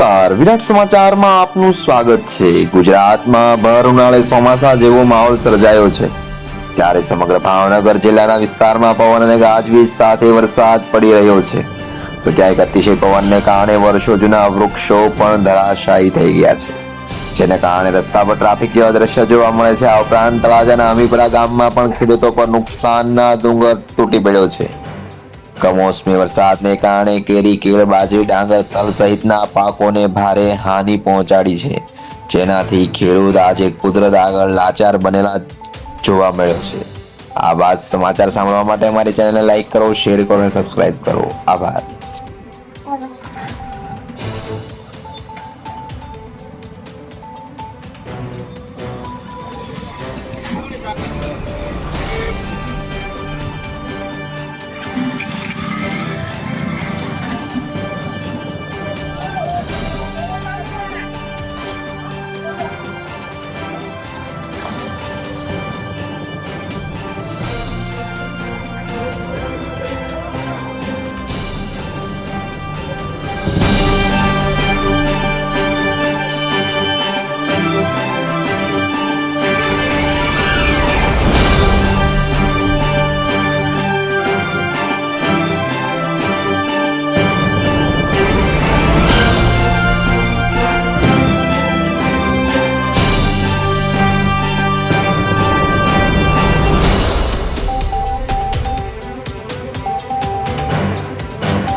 નમસ્કાર, વિરાટ સમાચારમાં આપનું સ્વાગત છે। ગુજરાતમાં ભર ઉનાળે ચોમાસા જેવો માહોલ સર્જાયો છે, ત્યારે સમગ્ર ભાવનગર જિલ્લાના વિસ્તારમાં પવન અને ગાજવીજ સાથે વરસાદ પડી રહ્યો છે, તો ક્યાંક અતિશય પવનને કારણે વર્ષો જૂના વૃક્ષો પણ ધરાશાયી થઈ ગયા છે, જેને કારણે રસ્તા પર ટ્રાફિક જેવા દ્રશ્ય જોવા મળે છે। આ ઉપરાંત તળાજાના અમીપરા ગામમાં પણ ખેડૂતો પર નુકસાનના ડુંગર તૂટી પડ્યો છે। કમોસમી વરસાદને કારણે કેરી, કેળ, બાજરી, ડાંગર, તલ સહિતના પાકોને ભારે હાનિ પહોંચાડી છે, જેનાથી ખેડૂત આજે કુદરત આગળ લાચાર બનેલા જોવા મળ્યો છે। આ બાદ સમાચાર સાંભળવા માટે અમારી ચેનલને લાઈક કરો, શેર કરો અને સબસ્ક્રાઇબ કરો। આભાર।